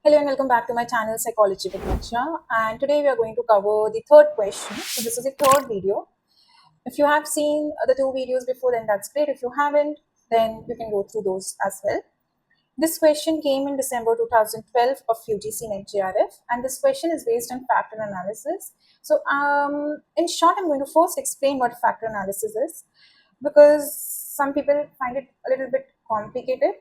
Hello and welcome back to my channel Psychology with Macha. And today we are going to cover the third question. So this is the third video. If you have seen the two videos before, then that's great. If you haven't, then you can go through those as well. This question came in December 2012 of UGC NET JRF, and this question is based on factor analysis. So in short, I'm going to first explain what factor analysis is, because some people find it a little bit complicated.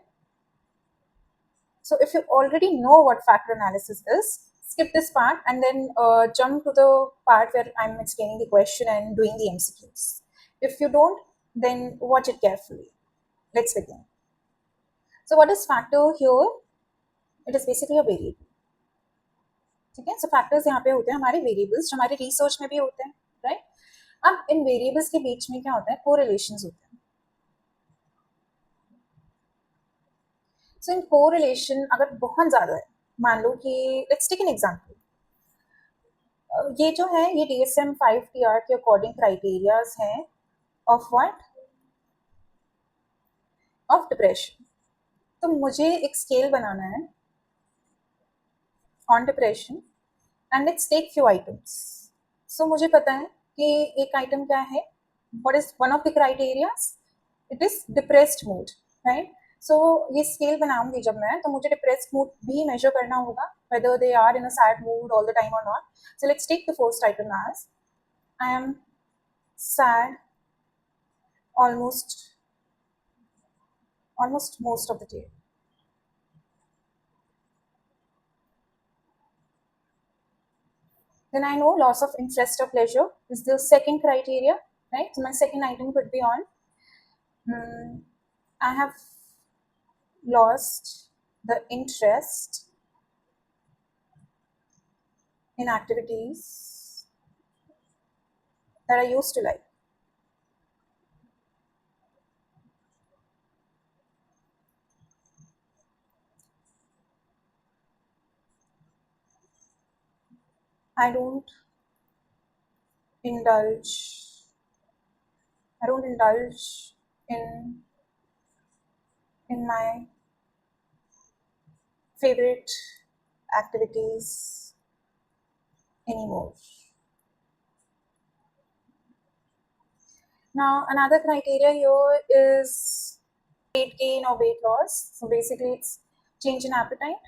So if you already know what factor analysis is, skip this part and then jump to the part where I'm explaining the question and doing the MCQs. If you don't, then watch it carefully. Let's begin. So what is factor here? It is basically a variable. ठीक है, so factors यहाँ पे होते हैं हमारे variables जो हमारे research में भी होते हैं, right? अब इन variables के बीच में क्या होता है? Correlations होते हैं. So in correlation अगर बहुत ज़्यादा है, मान लो कि let's take an example. ये जो है ये DSM-5 के अकॉर्डिंग क्राइटेरियाज हैं ऑफ व्हाट, ऑफ डिप्रेशन. तो मुझे एक स्केल बनाना है on depression and let's take few items. So मुझे पता है कि एक आइटम क्या है, what is one of the criterias, it is depressed mood, right. So ये स्केल बनाऊंगी जब मैं, तो मुझे डिप्रेस्ड मूड भी मेजर करना होगा, whether they are in a sad mood all the time or not. So let's take the first item as I am sad almost most of the day. Then I know loss of interest or pleasure is the second criteria, right? So my second item could be on I have lost the interest in activities that I used to like. I don't indulge in my favorite activities anymore. Now another criteria here is weight gain or weight loss. So basically it's change in appetite.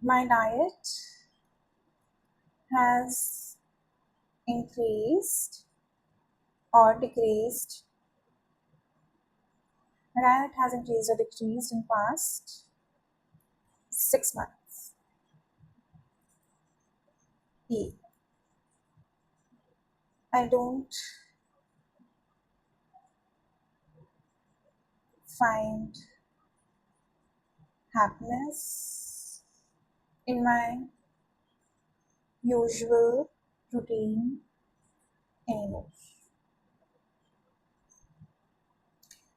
My diet has increased or decreased. My diet has increased or decreased in past 6 months. E. I don't find happiness in my usual routine anymore.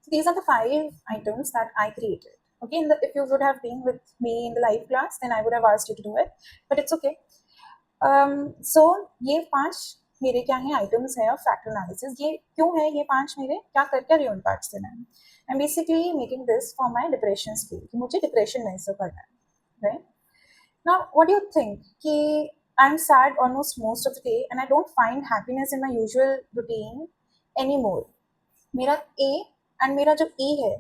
So these are the 5 items that I created. Okay, if you would have been with me in the live class, then I would have asked you to do it, but it's okay. So ये 5 मेरे क्या है items है of factor analysis. ये क्यों है ये 5 मेरे, क्या करके रही हूँ पार्ट्स से मैं. I am basically making this for my depression scale कि मुझे डिप्रेशन महसूस करना है, right. Now what do you think कि I am sad almost most of the day and I don't find happiness in my usual routine any more. मेरा A and मेरा जो ई है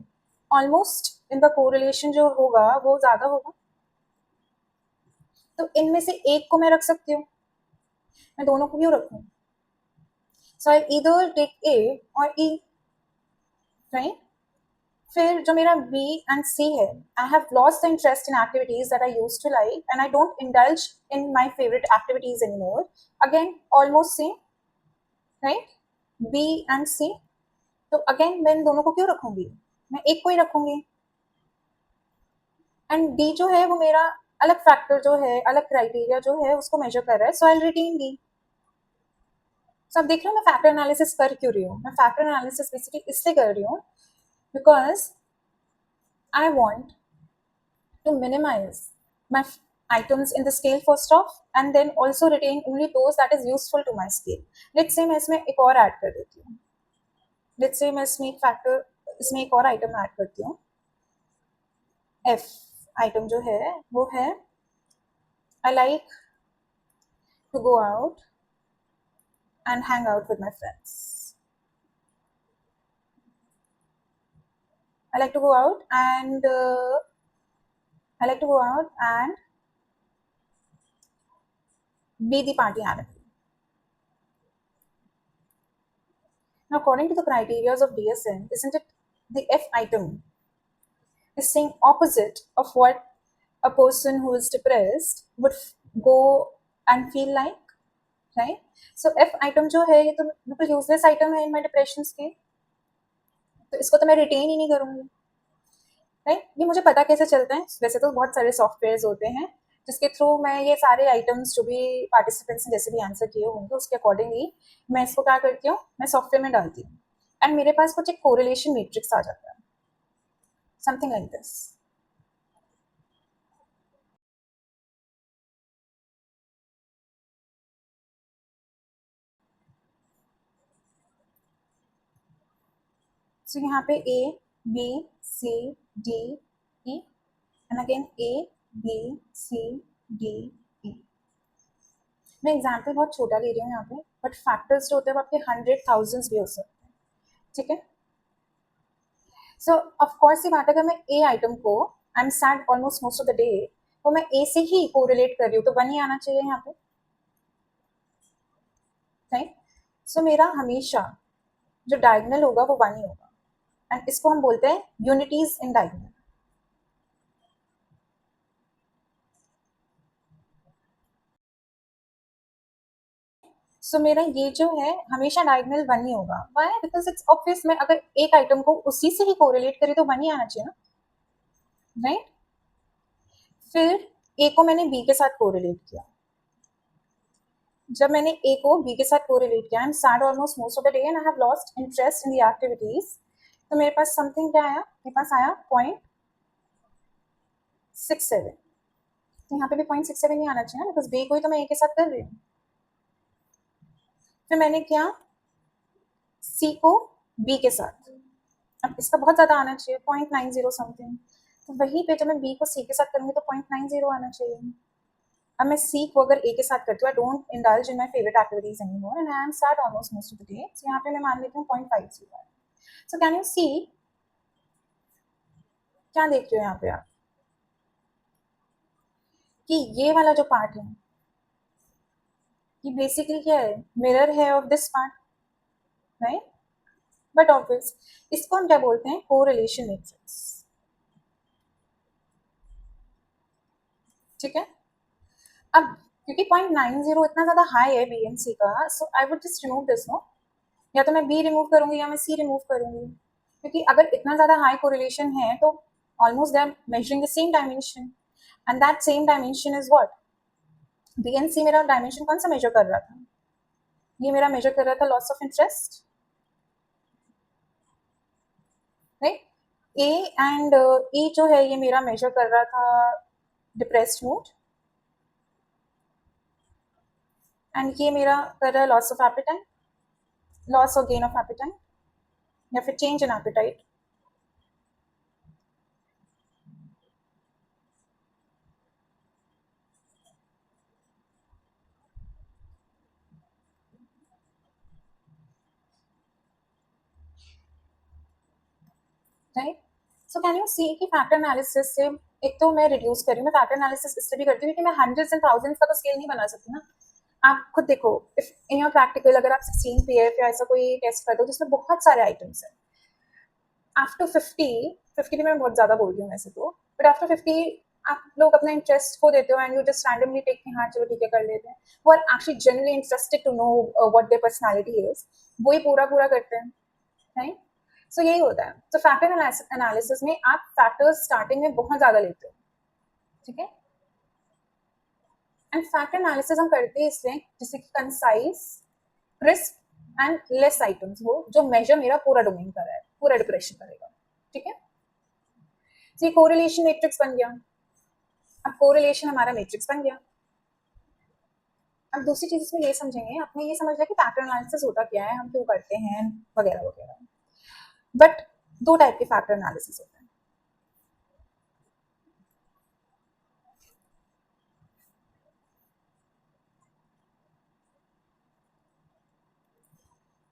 ऑलमोस्ट इनका कोरिलेशन जो होगा वो ज़्यादा होगा. तो इनमें से एक को मैं रख सकती हूँ, मैं दोनों को क्यों रखूँ. सो आई ईदर टेक ए और ई, राइट. फिर जो मेरा बी एंड सी है, I have lost the interest in activities that I used to like and I don't indulge in my favourite activities anymore. Again almost same, right. B and C. तो again मैं इन दोनों को क्यों रखूंगी, मैं एक को ही रखूंगी. एंड डी जो है वो मेरा अलग फैक्टर जो है, अलग क्राइटेरिया जो है उसको मेजर कर रहा है, सो आई विल रिटेन डी. सो अब देख रहे हो मैं फैक्टर एनालिसिस कर क्यों रही हूँ. मैं फैक्टर एनालिसिस बेसिकली इसलिए कर रही हूँ because I want to minimise my items in the scale first off and then also retain only those that is useful to my scale. Let's say मैं इसमें एक और ऐड कर देती हूँ. Let's say मैं इसमें एक फैक्टर, इसमें एक और आइटम ऐड करती हूँ F. आइटम जो है वो है I like to go out and hang out with my friends. I like to go out and I like to go out and be the party animal. Now, according to the criteria of DSM, isn't it the F item is saying opposite of what a person who is depressed would go and feel like, right? So F item जो है ये तो बिल्कुल useless item है in my depressions के, तो इसको तो मैं retain ही नहीं करूँगी, राइट? ये मुझे पता कैसे चलता है, वैसे तो बहुत सारे सॉफ्टवेयर्स होते हैं जिसके थ्रू मैं ये सारे आइटम्स जो भी पार्टिसिपेंट्स ने जैसे भी आंसर किए होंगे उसके अकॉर्डिंगली मैं इसको क्या करती हूँ, मैं सॉफ्टवेयर में डालती हूँ एंड मेरे पास कुछ एक कोरिलेशन मैट्रिक्स आ जाता है, समथिंग लाइक दिस. सो यहाँ पे A, B, C, D, E and again A, B, C, D, E. मैं एग्जाम्पल बहुत छोटा ले रही हूँ यहाँ पे, बट फैक्टर्स जो होते हैं वो आपके 100,000 भी हो सकते हैं, ठीक है? सो ऑफकोर्स ये बात है, अगर मैं ए आइटम को आई am sad almost most of the day तो मैं ए से ही कोरिलेट कर रही हूँ, तो 1 ही आना चाहिए यहाँ पे, राइट? सो मेरा हमेशा जो डायगोनल होगा वो 1 ही होगा एंड इसको हम बोलते हैं यूनिटीज इन डायगोनल. सो मेरा ये जो है हमेशा डायगोनल 1 ही होगा. व्हाई? बिकॉज इट्स ऑब्वियस, मैं अगर एक आइटम को उसी से ही कोरिलेट करी तो 1 ही आना चाहिए ना, राइट? फिर ए को मैंने बी के साथ कोरिलेट किया. जब मैंने ए को बी के साथ कोरिलेट किया, आई am sad almost most of the day and I have lost interest in the activities, तो मेरे पास समथिंग क्या आया, मेरे पास आया 0.67. तो यहाँ पे भी 0.67 ही आना चाहिए ना, बिकॉज बी को ही तो मैं ए के साथ कर रही हूँ. फिर मैंने किया सी को बी के साथ, अब इसका बहुत ज्यादा आना चाहिए 0.90 समथिंग, तो वहीं पे जब मैं बी को सी के साथ करूंगी तो 0.90 आना चाहिए. अब मैं सी को अगर ए के साथ करती हूँ, I don't indulge in my favourite activities anymore and I am sad almost most of the day, so यहाँ पे मैं मान लेती हूँ 0.50. सो कैन यू सी, क्या देख रहे हो यहाँ पे आप कि ये वाला जो पार्ट है ये बेसिकली क्या है, मिरर है of this part, right? But obvious इसको हम क्या बोलते हैं, कोरिलेशन मैट्रिक्स, ठीक है? अब क्योंकि 0.90 इतना ज्यादा हाई है बी एंड सी का, so I would just remove this, no? या तो मैं बी रिमूव करूंगी या मैं सी रिमूव करूंगी, क्योंकि अगर इतना ज्यादा हाई कोरिलेशन है तो almost they are measuring the same dimension and that same dimension is what, B and C. मेरा डायमेंशन कौन सा मेजर कर रहा था, ये मेरा मेजर कर रहा था loss of interest, right? A and E जो है ये मेरा मेजर कर रहा था डिप्रेस्ड मूड एंड ये मेरा कर रहा है लॉस ऑफ एपेटाइट, लॉस और गेन ऑफ एपेटाइट या फिर change in appetite. Right? So can you see कि फैक्टर एनालिसिस से एक तो मैं रिड्यूस कर रही हूँ, मैं फैक्टर एनालिसिस इसलिए भी करती हूँ क्योंकि मैं हंड्रेड्स एंड थाउजेंड्स का तो स्केल नहीं बना सकती ना. आप खुद देखो, इफ इन योर प्रैक्टिकल अगर आप 16 पीएफ या ऐसा कोई टेस्ट कर दो जिसमें बहुत सारे आइटम्स हैं, आफ्टर 50 भी मैं बहुत ज्यादा बोल रही हूँ वैसे तो, बट आफ्टर 50 आप लोग अपना इंटरेस्ट खो देते हो and you just randomly take के हाँ चलो ठीक है कर लेते हैं. वो are actually generally interested to know what their personality is, वो ही पूरा पूरा करते हैं, राइट? सो यही होता है. तो फैक्टर एनालिसिस में आप फैक्टर्स स्टार्टिंग में बहुत ज्यादा लेते हो, ठीक है? एंड फैक्टर एनालिसिस हम करते हैं इसलिए जैसे कि concise, crisp and less items हो जो मेजर मेरा पूरा डोमेन कर रहा है, पूरा डिप्रेशन करेगा, ठीक है? तो ये कोरिलेशन मैट्रिक्स बन गया. अब कोरिलेशन हमारा मैट्रिक्स बन गया. अब दूसरी चीज इसमें ये समझेंगे, आपने ये समझ लिया कि फैक्टर एनालिसिस होता क्या है, हम क्यों करते हैं वगैरह वगैरह. बट 2 टाइप के फैक्टर एनालिसिस होते हैं.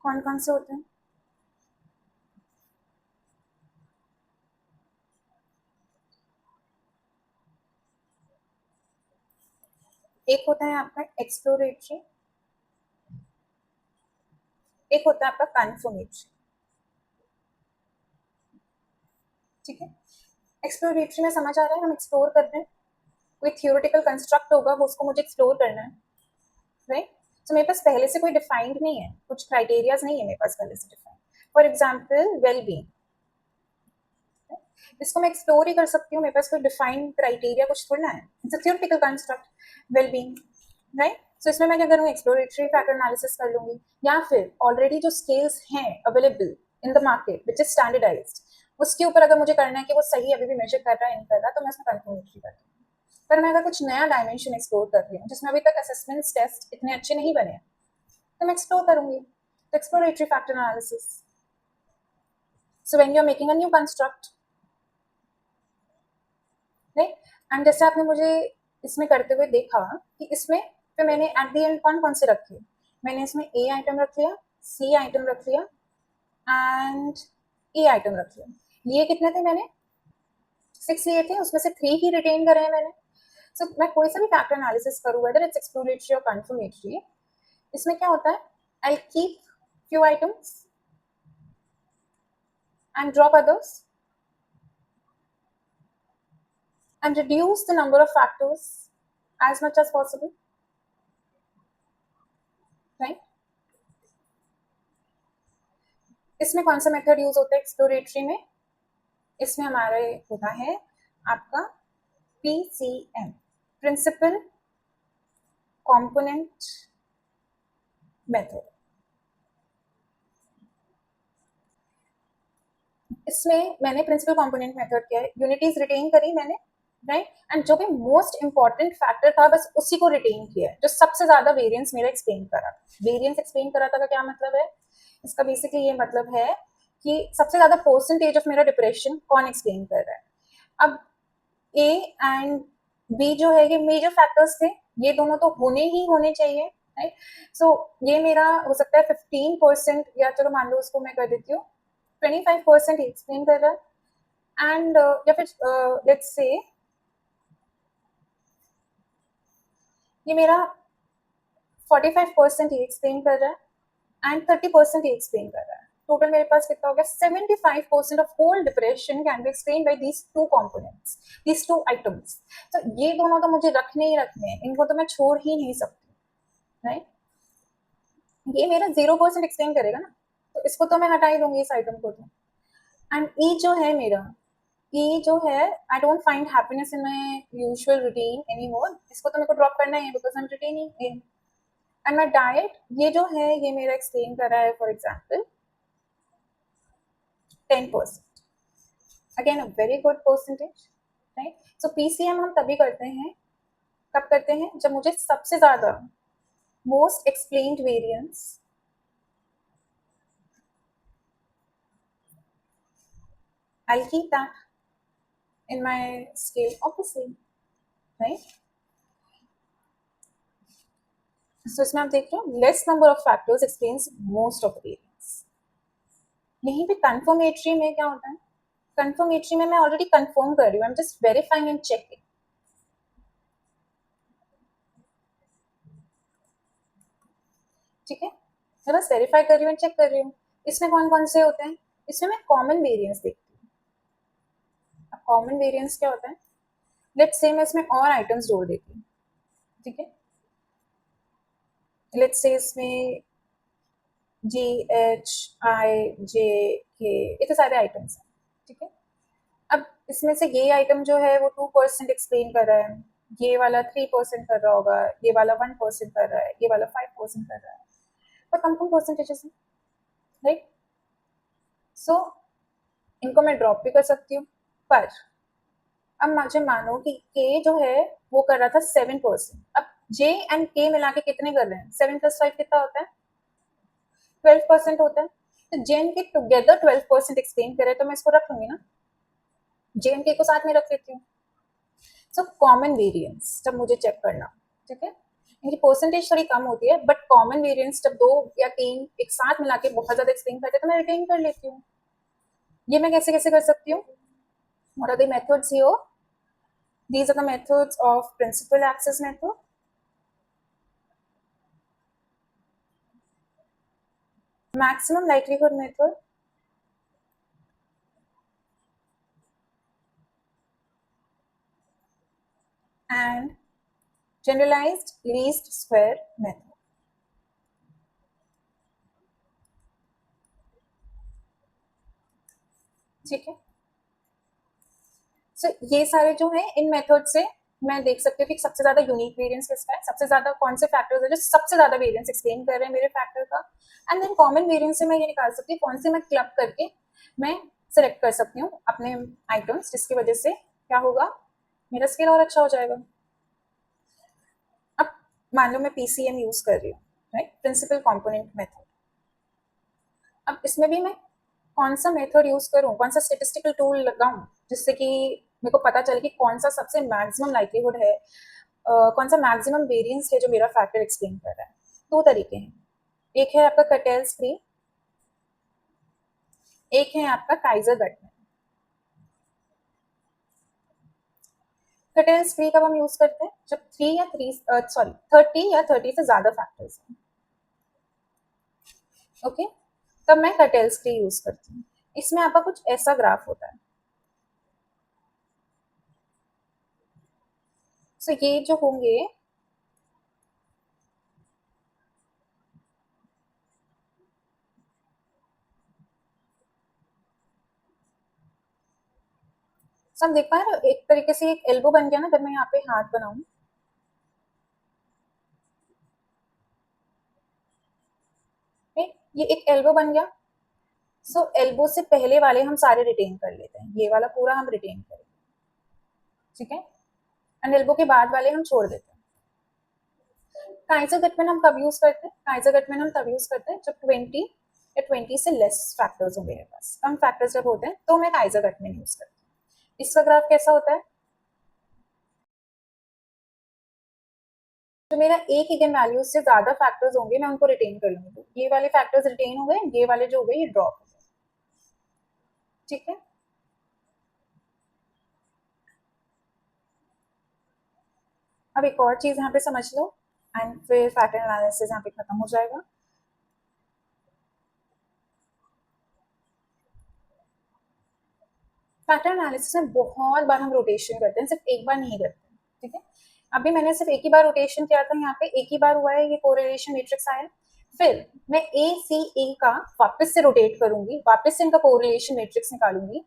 कौन कौन से होते हैं? एक होता है आपका एक्सप्लोरेटरी, एक होता है आपका कन्फर्मेटरी। ठीक है, एक्सप्लोरेटरी में समझ आ रहा है, हम एक्सप्लोर कर रहे हैं, कोई थियोरेटिकल कंस्ट्रक्ट होगा, वो उसको मुझे एक्सप्लोर करना है, राइट। तो मेरे पास पहले से कोई डिफाइंड नहीं है, कुछ क्राइटेरियाज नहीं है मेरे पास पहले से defined. For example well being, इसको मैं एक्सप्लोर ही कर सकती हूँ, मेरे पास कोई डिफाइंड क्राइटेरिया कुछ थोड़ा है, it's a theoretical construct, well being, right. So इसमें मैं क्या करूँगी, एक्सप्लोरेटरी फैक्टर एनालिसिस कर लूंगी, या फिर ऑलरेडी जो स्केल्स हैं available in the market which is standardised, उसके ऊपर अगर मुझे करना है कि वो सही अभी भी मेजर कर रहा है नहीं कर रहा, तो मैं उसमें कंफर्मेटरी करती हूँ। पर मैं अगर कुछ नया डायमेंशन एक्सप्लोर कर रही हूँ जिसमें अभी तक असेसमेंट टेस्ट इतने अच्छे नहीं बने, तो मैं एक्सप्लोर करूंगी, तो exploratory factor analysis. So when you are making a new construct, right, and जैसे आपने मुझे इसमें करते हुए देखा कि इसमें फिर मैंने एट द एंड कौन कौन से रखे, मैंने इसमें ए आइटम रख लिया, सी आइटम रख लिया एंड ई आइटम रख लिया। लिए कितने थे मैंने, 6 लिए थे, उसमें से 3 ही रिटेन करे हैं मैंने। सो मैं कोई सा भी फैक्टर एनालिसिस करूँ, वेदर इट्स एक्सप्लोरेटरी और कन्फर्मेटरी, इसमें क्या होता है, I keep few items and drop others and reduce the number of factors as much as possible, right? इसमें कौन सा मेथड यूज होता है एक्सप्लोरेटरी में, इसमें हमारे होता है आपका PCM, प्रिंसिपल कंपोनेंट मेथड। इसमें मैंने प्रिंसिपल कंपोनेंट मेथड किया है, यूनिटीज रिटेन करी मैंने, राइट, एंड जो भी मोस्ट इंपॉर्टेंट फैक्टर था बस उसी को रिटेन किया है, जो सबसे ज्यादा वेरिएंस मेरा एक्सप्लेन करा। वेरिएंस एक्सप्लेन करा था का क्या मतलब है, इसका बेसिकली ये मतलब है कि सबसे ज्यादा परसेंटेज ऑफ मेरा डिप्रेशन कौन एक्सप्लेन कर रहा है। अब ए एंड बी जो है ये मेजर फैक्टर्स थे, ये दोनों तो होने ही होने चाहिए, राइट। सो ये मेरा हो सकता है 15%, या चलो मान लो उसको मैं कर देती हूँ 25% ही एक्सप्लेन कर रहा है, एंड या फिर लेट्स से ये मेरा 45% ही एक्सप्लेन कर रहा है एंड 30% ही एक्सप्लेन कर रहा है। टोटल मेरे पास कितना हो गया, 75% of whole depression can be explain by these two components, these two items. तो ये दोनों तो मुझे रखने ही रखने हैं, इनको तो मैं छोड़ ही नहीं सकती, राइट। ये मेरा 0% एक्सप्लेन करेगा ना, तो इसको तो मैं हटा ही दूंगी इस आइटम को तो। एंड ई जो है मेरा, ये जो है आई don't find happiness in my usual routine any मोर, इसको तो मेरे को ड्रॉप करना है because I am retaining in. And my diet, ये जो है ये मेरा एक्सप्लेन कर रहा है for example 10%, again a very good percentage, right. So PCM हम तभी करते हैं, कब करते हैं, जब मुझे सबसे ज्यादा most explained variance I'll keep that in my scale obviously, right? So इसमें आप देख रहे हो less number of factors explains most of the variance. यहीं पे कंफर्मेटरी में क्या होता है, कंफर्मेटरी में मैं ऑलरेडी कंफर्म कर रही हूँ, I am just verifying and checking, ठीक है, मैं बस वेरीफाई कर रही हूँ, चेक कर रही हूँ। इसमें कौन कौन से होते हैं, इसमें मैं कॉमन वेरिएंस देखती हूँ। अब कॉमन वेरिएंस क्या होता है, लेट्स से मैं इसमें और आइटम्स जोड़ देती हूँ, ठीक है, लेट्स से इसमें GHIJK इतने सारे आइटम्स हैं, ठीक है। अब इसमें से ये आइटम जो है वो 2% एक्सप्लेन कर रहा है, ये वाला 3% कर रहा होगा, ये वाला 1% कर रहा है, ये वाला 5% कर रहा है, पर कम कम परसेंटेजेस हैं, राइट। सो इनको मैं ड्रॉप भी कर सकती हूँ, पर अब मुझे मानो कि के जो है वो कर रहा था 7%, अब जे एंड के मिला के कितने कर रहे हैं, 7+5 कितना होता है, 12% होता है। तो जे एंड के टुगेदर 12% एक्सप्लेन करे, तो मैं इसको रख लूंगी ना, जे एंड के को साथ में रख लेती हूँ। सो कॉमन वेरिएंस जब मुझे चेक करना, ठीक है, इनकी परसेंटेज थोड़ी कम होती है, बट कॉमन वेरिएंस जब 2 या 3 एक साथ मिला के बहुत ज़्यादा एक्सप्लेन करते हैं तो मैं रिटेन कर लेती हूँ। ये मैं कैसे-कैसे कर सकती हूँ? What are the methods here? These are the methods of principal axis method, maximum likelihood method, and generalized least square method. ठीक है, सो ये सारे जो है इन मेथड से मैं देख सकती हूँ कि सबसे ज्यादा यूनिक वेरिएंस किसका है, सबसे ज्यादा कौन से फैक्टर्स है जो सबसे ज्यादा वेरिएंस एक्सप्लेन कर रहे हैं मेरे फैक्टर का, एंड देन कॉमन वेरिएंस से मैं ये निकाल सकती हूँ कौन से मैं क्लब करके मैं सेलेक्ट कर सकती हूँ अपने आइटम्स, जिसकी वजह से क्या होगा, मेरा स्केल और अच्छा हो जाएगा। अब मान लो मैं पीसीएम यूज कर रही हूँ, राइट, प्रिंसिपल कंपोनेंट मेथड। अब इसमें भी मैं कौन सा मेथड यूज करूं, कौन सा स्टेटिस्टिकल टूल लगाऊं जिससे कि मेरे को पता चले कि कौन सा सबसे मैक्सिमम लाइक्लीहुड है, कौन सा मैक्सिमम वेरिएंस है जो मेरा फैक्टर एक्सप्लेन कर रहा है। दो तरीके हैं, एक है आपका कटेल्स फ्री, एक है आपका काइजर गटमैन। कटेल्स फ्री कब हम यूज करते हैं, जब 30 या 30 से ज्यादा फैक्टर्स हैं, ओके, तब मैं कटेल्स फ्री यूज करती हूँ। इसमें आपका कुछ ऐसा ग्राफ होता है, सो ये जो होंगे सब देख पा रहे हो, एक तरीके से एक एल्बो बन गया ना, अगर मैं यहाँ पे हाथ बनाऊं, ये एक एल्बो बन गया। सो एल्बो से पहले वाले हम सारे रिटेन कर लेते हैं, ये वाला पूरा हम रिटेन करेंगे, ठीक है, एंड एल्बो के बाद वाले हम छोड़ देते हैं। काइजर गटमैन हम कब यूज करते हैं, काइजर गटमैन हम तब यूज करते हैं जब 20 या 20 से लेस फैक्टर्स हो मेरे पास, कम फैक्टर्स जब होते हैं तो मैं काइजर गटमैन यूज करती हूँ। इसका ग्राफ कैसा होता है, तो मेरा एक इगन वैल्यूज से ज्यादा फैक्टर्स होंगे मैं उनको रिटेन कर लूंगी, तो ये वाले फैक्टर्स रिटेन हो गए, ये वाले जो हो गए ये ड्रॉप हो गए, ठीक है। अब एक और चीज यहाँ पे समझ लो एंड फिर फैक्टर एनालिसिस यहाँ पे खत्म हो जाएगा। फैक्टर एनालिसिस में बहुत बार हम रोटेशन करते हैं, सिर्फ एक बार नहीं करते, ठीक है। अभी मैंने सिर्फ एक ही बार रोटेशन किया था, यहाँ पे एक ही बार हुआ है, ये कोरिलेशन मैट्रिक्स आया, फिर मैं ए सी ए का वापस से रोटेट करूंगी, वापस से इनका कोरिलेशन मैट्रिक्स निकालूंगी,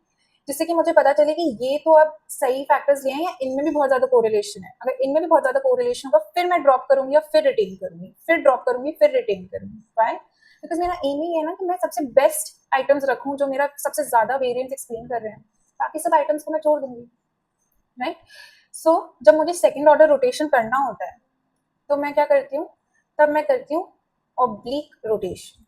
जिससे कि मुझे पता चले कि ये तो अब सही फैक्टर्स लिए हैं या इनमें भी बहुत ज्यादा कोरिलेशन है, अगर इनमें भी बहुत ज्यादा कोरिलेशन होगा फिर मैं ड्रॉप करूंगी और फिर रिटेन करूंगी, फिर ड्रॉप करूंगी फिर रिटेन करूंगी। वाई, बिकॉज मेरा एम ही है ना कि मैं सबसे बेस्ट आइटम्स रखूं जो मेरा सबसे ज्यादा वेरिएंस एक्सप्लेन कर रहे हैं, बाकी सब आइटम्स को मैं छोड़ दूंगी, राइट। सो जब मुझे सेकेंड ऑर्डर रोटेशन करना होता है तो मैं क्या करती हूँ, तब मैं करती हूँ ऑब्लिक रोटेशन,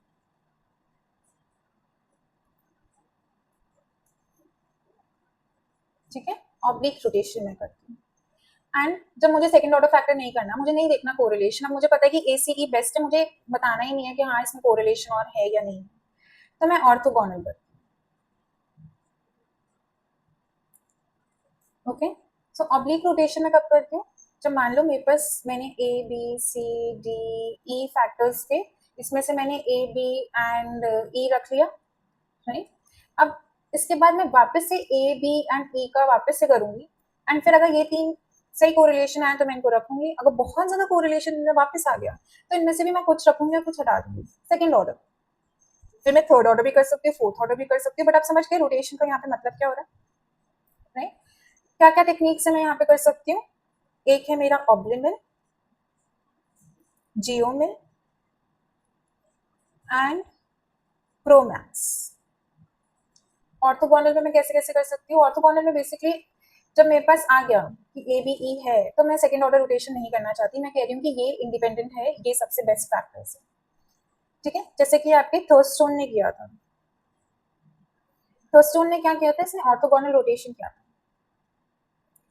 ठीक है, ऑब्लिक रोटेशन मैं करती हूँ। एंड जब मुझे सेकंड ऑर्डर फैक्टर नहीं करना, मुझे नहीं देखना कोरिलेशन, अब मुझे पता है कि एसीई बेस्ट है, मुझे बताना ही नहीं है कि हाँ इसमें कोरिलेशन और है या नहीं, तो मैं ऑर्थोगोनल करती हूँ, ओके। सो ऑब्लिक रोटेशन में कब करती हूँ, जब मान लो मेरे पास मैंने A B C D E factors थे, इसमें से मैंने ए बी एंड ई रख लिया, राइट। अब इसके बाद मैं वापस से ए बी एंड ई का वापस से करूंगी, एंड फिर अगर ये तीन सही कोरिलेशन आया तो मैं इनको रखूंगी, अगर बहुत ज्यादा कोरिलेशन में वापस आ गया तो इनमें से भी मैं कुछ रखूंगी और कुछ हटा दूंगी, सेकंड ऑर्डर। फिर मैं थर्ड ऑर्डर भी कर सकती हूँ, फोर्थ ऑर्डर भी कर सकती हूँ, बट आप समझ गए रोटेशन का यहाँ पे मतलब क्या हो रहा है, राइट। क्या क्या टेक्निक से मैं यहाँ पे कर सकती हूँ, एक है मेरा ऑब्लिमिल, जियोमिल एंड प्रोमैक्स। ऑर्थोगोनल में मैं कैसे कैसे कर सकती हूँ, ऑर्थोगोनल में बेसिकली जब मेरे पास आ गया कि ए बी ई है तो मैं सेकंड ऑर्डर रोटेशन नहीं करना चाहती, मैं कह रही हूँ कि ये इंडिपेंडेंट है, ये सबसे बेस्ट फैक्टर्स है, ठीक है। जैसे कि आपके थर्स्टोन ने किया था, थर्स्टोन ने क्या किया था, इसने ऑर्थोगोनल रोटेशन किया था।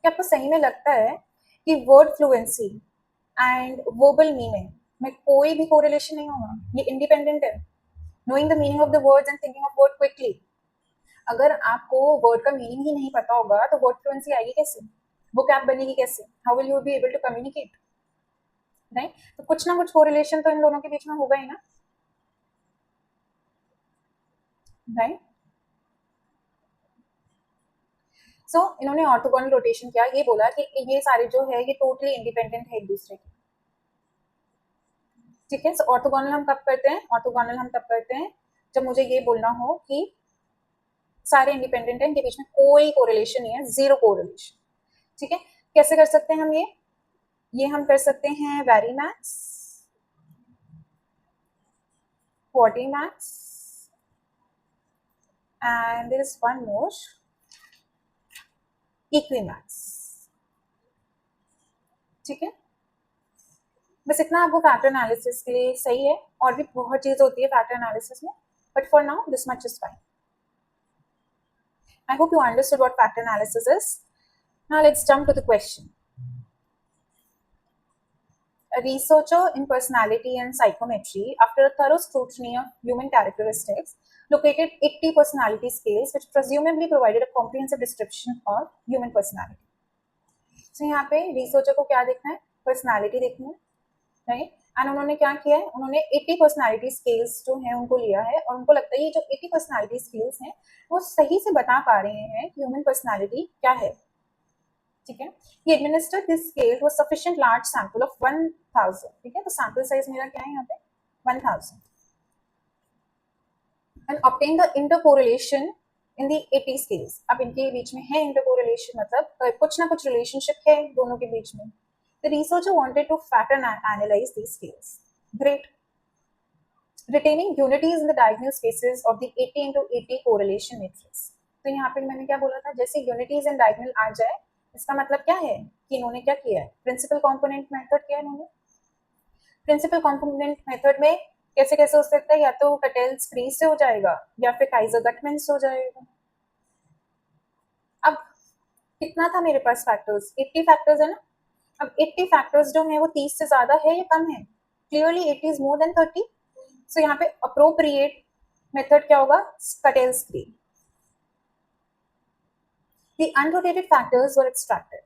क्या आपको सही में लगता है कि word fluency and verbal meaning में कोई भी कोरिलेशन नहीं होगा, ये इंडिपेंडेंट है. Knowing the meaning of the words and thinking of word quickly. अगर आपको वर्ड का मीनिंग ही नहीं पता होगा तो वर्ड फ्लुएंसी आएगी कैसे, वोकैब बनेगी कैसे, how will you be able to communicate, right? तो कुछ ना कुछ कोरिलेशन तो इन दोनों के बीच में होगा ही ना, राइट? सो इन्होंने ऑर्थोगोनल रोटेशन किया, ये बोला कि ये सारे जो है ये टोटली इंडिपेंडेंट है एक दूसरे के. ठीक है. सो ऑर्थोगोनल हम कब करते हैं, ऑर्थोगोनल हम तब करते हैं जब मुझे ये बोलना हो कि सारे इंडिपेंडेंट है, इनके बीच में कोई कोरिलेशन नहीं है, जीरो कोरिलेशन. ठीक है. कैसे कर सकते हैं हम ये हम कर सकते हैं varimax, quartimax, and there is one more, equimax. ठीक है. बस इतना आपको फैक्टर एनालिसिस के लिए सही है, और भी बहुत चीज होती है फैक्टर एनालिसिस में, but for now this much is fine. I hope you understood what factor analysis is. Now let's jump to the question. A researcher in personality and psychometry, after a thorough scrutiny of human characteristics, located 80 personality scales which presumably provided a comprehensive description of human personality. So यहाँ पे researcher को क्या देखना है, personality देखनी है, right? And उन्होंने क्या किया है, उन्होंने 80 पर्सनालिटी स्केल्स जो हैं उनको लिया है, और उनको लगता है ये जो 80 पर्सनालिटी स्केल्स हैं वो सही से बता पा रहे हैं कि ह्यूमन पर्सनालिटी क्या है. ठीक है. ये administer this scale was sufficient large sample of 1000. ठीक है. तो सैंपल साइज मेरा क्या है यहाँ पे 1000, and obtain the intercorrelation in the 80 scales. अब इनके बीच में है इंटरकोरिलेशन, मतलब कुछ ना कुछ रिलेशनशिप है दोनों के बीच में. The researcher wanted to pattern analyze these scales. Great. Retaining unities in the diagonal spaces of the 80 into 80 correlation matrix. तो यहाँ पे मैंने क्या बोला था, जैसे unities and diagonal आ जाए, इसका मतलब क्या है कि इन्होंने क्या किया है, प्रिंसिपल कंपोनेंट मेथड किया है इन्होंने. प्रिंसिपल कंपोनेंट मेथड में कैसे कैसे हो सकता है, या तो कटेल्स फ्री से हो जाएगा या फिर काइजर-गटमैन से हो जाएगा. अब कितना था मेरे पास फैक्टर्स, 80 फैक्टर्स है ना. अब 80 फैक्टर्स जो है वो 30 से ज्यादा है या कम है, क्लियरली 80 इज मोर देन 30. सो यहाँ पे अप्रोप्रिएट मेथड क्या होगा, कटेल्स free. The unrotated factors were extracted.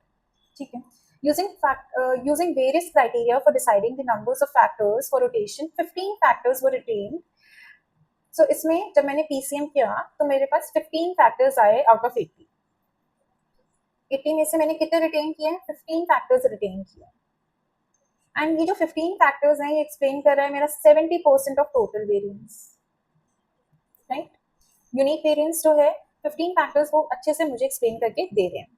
ठीक है. Using various criteria for deciding the numbers of factors for rotation, 15 factors were retained. So इसमें जब मैंने PCM किया तो मेरे पास 15 फैक्टर्स आए आउट ऑफ 80. 80 में से मैंने कितने रिटेन किए हैं, 15 फैक्टर्स रिटेन किए. एंड ये जो 15 फैक्टर्स हैं ये एक्सप्लेन कर रहा है मेरा 70% of total variance, right? Unique variance जो है 15 फैक्टर्स वो अच्छे से मुझे एक्सप्लेन करके दे रहे हैं.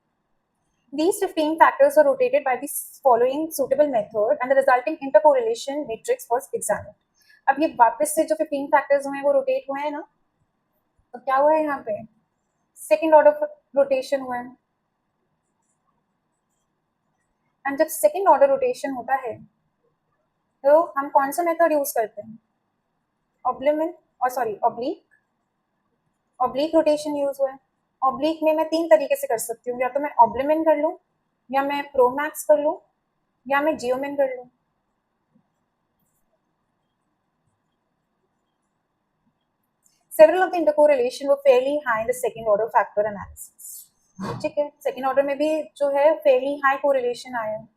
These 15 factors were rotated by the following suitable method and the resulting intercorrelation matrix was examined. अब ये वापस से जो 15 फैक्टर्स हुए हैं वो रोटेट हुए हैं ना, तो क्या हुआ है यहाँ पे, सेकेंड ऑर्डर रोटेशन हुआ है. एंड जब सेकेंड ऑर्डर रोटेशन होता है तो हम कौन सा मेथड यूज करते हैं, ऑब्लिक रोटेशन यूज हुआ है. ऑब्लिक में मैं 3 तरीके से कर सकती हूँ, या तो मैं ऑब्लिमेन कर लूँ, या मैं प्रोमैक्स कर लूँ, या मैं जियोमेन कर लूँ. Several of the intercorrelation were fairly high in the second order factor analysis. ठीक है. सेकेंड ऑर्डर में भी जो है fairly high correlation आया है.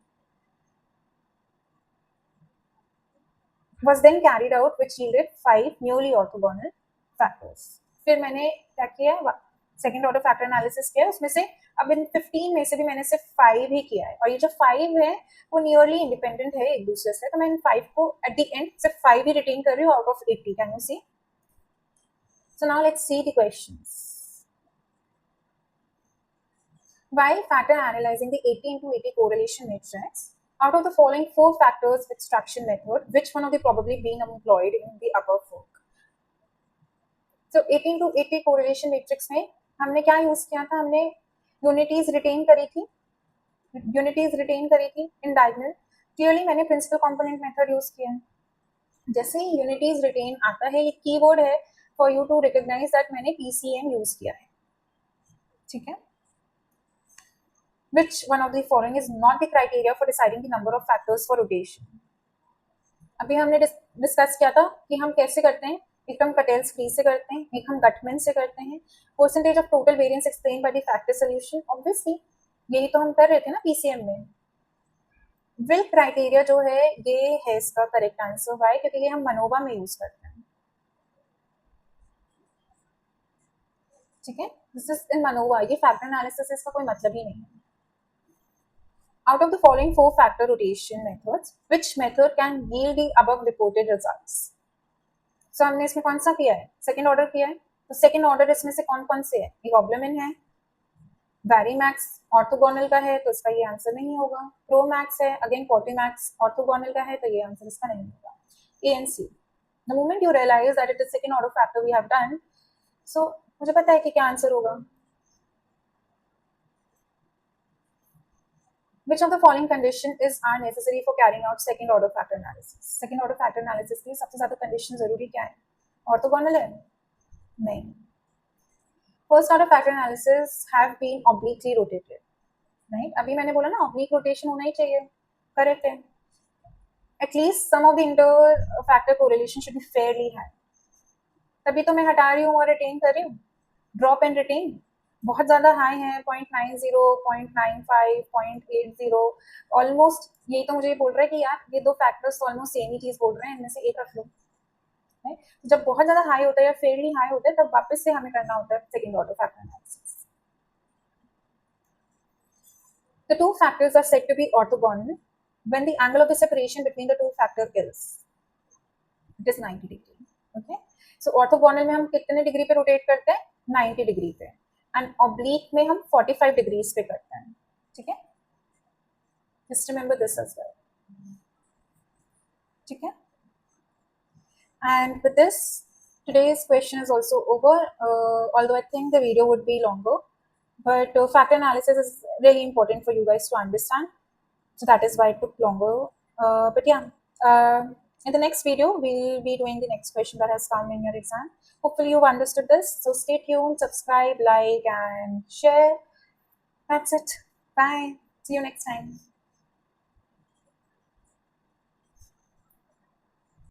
Was then carried out which yielded 5 nearly orthogonal factors. फिर मैंने क्या किया, सेकेंड ऑर्डर फैक्टर एनालिसिस किया, उसमें से अब इन 15 में से भी मैंने सिर्फ 5 ही किया है, और ये जो 5 है वो नियरली इंडिपेंडेंट है एक दूसरे से, तो मैं इन 5 को एट द एंड सिर्फ 5 ही रिटेन कर रही हूँ out of 80. Can you see? So now let's see the questions. While factor analyzing the 80 into 80 correlation matrix, out of the following 4 factors extraction method, which one of the probably being employed in the above work? So 80 into 80 correlation matrix में हमने क्या use किया था, हमने unities retain करी थी, इन diagonal. Clearly मैंने principal component method use किया है. जैसे ही यूनिटीज रिटेन आता है, ये कीवर्ड है for you to recognise that मैंने PCM यूज किया है. ठीक है. which one of the following is not the criteria for deciding the number of factors for rotation? अभी हमने डिस्कस किया था कि हम कैसे करते हैं, एक हम कटेल्स फ्री से करते हैं, एक हम गटमैन से करते हैं, percentage of total variance explain by the factor solution, obviously यही तो हम कर रहे थे ना पीसीएम में। विल क्राइटेरिया जो है ये है इसका करेक्ट आंसर, वाई, क्योंकि ये हम मनोवा में यूज करते हैं, ठीक है, दिस इज इन मनोवा, ये फैक्टर एनालिसिस इसका कोई मतलब ही नहीं है। Out of the following 4 factor rotation methods, which method can yield the above reported results? So हमने इसमें कौन सा किया है, सेकेंड ऑर्डर किया है, तो सेकेंड ऑर्डर इसमें से कौन कौन से है, एक ऑब्लोमिन है, वैरीमैक्स ऑर्थोगोनल का है तो इसका ये आंसर नहीं होगा, प्रोमैक्स है, अगेन पोर्टीमैक्स ऑर्थोगोनल का है तो ये आंसर इसका नहीं होगा, ANC। The moment you realize that it is second order factor we have done, so मुझे पता है कि क्या आंसर होगा। Which of the following condition are necessary for carrying out second order factor analysis? Second order factor analysis के लिए सबसे ज्यादा condition जरूरी क्या है, ऑर्थोगोनल है, नहीं। First order factor analysis have been obliquely rotated, right? अभी मैंने बोला ना oblique rotation होना ही चाहिए, correct है। At least some of the inter-factor correlation should be fairly high. तभी तो मैं हटा रही हूँ और retain कर रही हूँ, drop and retain बहुत ज़्यादा हाई है, 0.90, 0.95, 0.80, ऑलमोस्ट, यही तो मुझे बोल रहा है कि यार ये दो फैक्टर्स ऑलमोस्ट सेम ही चीज़ बोल रहे हैं, इनमें से एक रख लो। जब बहुत ज़्यादा हाई होता है या फेयरली हाई होता है तब वापस से हमें करना होता है second order factor analysis. The two factors are said to be orthogonal when the angle of the separation between the two factors is, it is 90 degree. Okay, so orthogonal में हम कितने डिग्री पे रोटेट करते हैं, 90 degree पे, and oblique में हम 45 degrees पे करते हैं, ठीक है, just remember this as well, ठीक है। And with this, today's question is also over, although I think the video would be longer, but factor analysis is really important for you guys to understand, so that is why it took longer, but yeah, in the next video we'll be doing the next question that has come in your exam. Hopefully you've understood this, so stay tuned, subscribe, like and share. That's it, bye, see you next time.